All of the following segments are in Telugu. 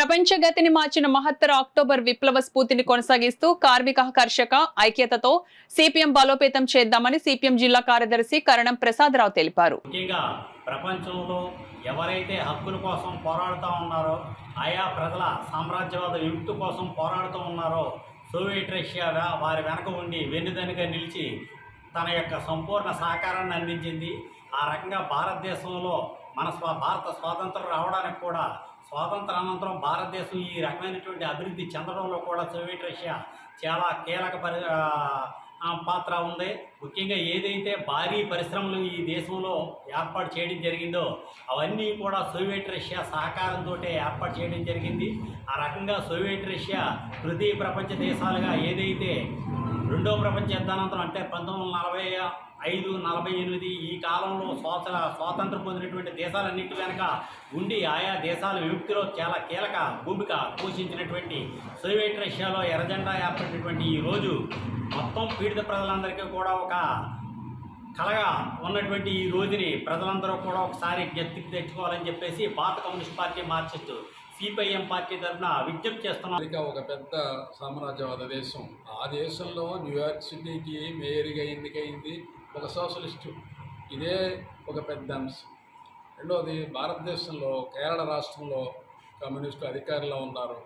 ప్రపంచ గతిని మార్చిన మహత్తర అక్టోబర్ విప్లవ స్ఫూర్తిని కొనసాగిస్తూ కార్మిక కర్షక ఐక్యతతో సిపిఎం బలోపేతం చేద్దామని సిపిఎం జిల్లా కార్యదర్శి కరణం ప్రసాదరావు తెలిపారు. ముఖ్యంగా ప్రపంచంలో ఎవరైతే హక్కుల కోసం పోరాడుతూ ఉన్నారో, ఆయా ప్రజల సామ్రాజ్యవాద విముక్తి కోసం పోరాడుతూ ఉన్నారో, సోవియట్ రష్యా వారి వెనక ఉండి వెన్నుదన్నుగా నిలిచి తన యొక్క సంపూర్ణ సహకారాన్ని అందించింది. ఆ రకంగా భారతదేశంలో భారత స్వాతంత్రం రావడానికి కూడా, స్వాతంత్ర అనంతరం భారతదేశం ఈ రకమైనటువంటి అభివృద్ధి చెందడంలో కూడా సోవియట్ రష్యా చాలా కీలక పాత్ర ఉంది. ముఖ్యంగా ఏదైతే భారీ పరిశ్రమలు ఈ దేశంలో ఏర్పాటు చేయడం జరిగిందో అవన్నీ కూడా సోవియట్ రష్యా సహకారంతో ఏర్పాటు చేయడం జరిగింది. ఆ రకంగా సోవియట్ రష్యా తృతీయ ప్రపంచ దేశాలుగా ఏదైతే రెండో ప్రపంచ యుద్ధానంతరం అంటే 1945-48 ఈ కాలంలో స్వాతంత్రం పొందినటువంటి దేశాలన్నింటి వెనక ఉండి ఆయా దేశాల విముక్తిలో చాలా కీలక భూమిక పోషించినటువంటి సోవియట్ రష్యాలో ఎర్రజెండా ఏర్పడినటువంటి ఈ రోజు మొత్తం పీడిత ప్రజలందరికీ కూడా ఒక కలగా ఉన్నటువంటి ఈ రోజుని ప్రజలందరూ కూడా ఒకసారి జ్ఞప్తికి తెచ్చుకోవాలని చెప్పేసి భారత communist party Marxist CPM party తరఫున విజ్ఞప్తి చేస్తున్నాం. అమెరికా ఒక పెద్ద సామ్రాజ్యవాద దేశం. ఆ దేశంలో న్యూయార్క్ సిటీకి మేయర్గా ఎన్నికైంది ఒక సోషలిస్టు. ఇదే ఒక పెద్ద అంశం. రెండవది, భారతదేశంలో కేరళ రాష్ట్రంలో కమ్యూనిస్టు అధికారులు ఉన్నారు.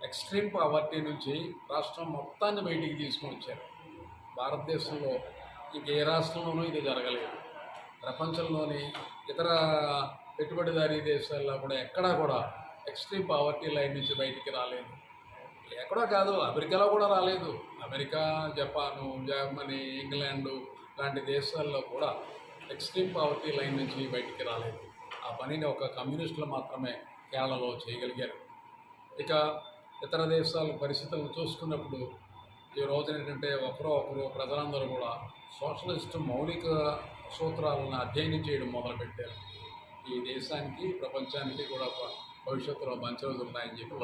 ఎక్స్ట్రీమ్ పావర్టీ నుంచి రాష్ట్రం మొత్తాన్ని బయటికి తీసుకుని వచ్చారు. భారతదేశంలో ఇంకే రాష్ట్రంలోనూ ఇది జరగలేదు. ప్రపంచంలోని ఇతర పెట్టుబడిదారీ దేశాల్లో కూడా ఎక్కడా కూడా ఎక్స్ట్రీమ్ పావర్టీ లైన్ నుంచి బయటికి రాలేదు. ఎక్కడో కాదు, అమెరికాలో కూడా రాలేదు. అమెరికా, జపాను, జర్మనీ, ఇంగ్లాండు లాంటి దేశాల్లో కూడా ఎక్స్ట్రీమ్ పావర్టీ లైన్ నుంచి బయటికి రాలేదు. ఆ పనిని ఒక కమ్యూనిస్టులు మాత్రమే కేరళలో చేయగలిగారు. ఇక ఇతర దేశాల పరిస్థితులను చూసుకున్నప్పుడు ఈ రోజున ఏంటంటే ఒకరు ప్రజలందరూ కూడా సోషలిస్టు మౌలిక సూత్రాలను అధ్యయనం చేయడం మొదలుపెట్టారు. ఈ దేశానికి, ప్రపంచానికి కూడా భవిష్యత్తులో మంచి రోజులు ఉన్నాయని చెప్పి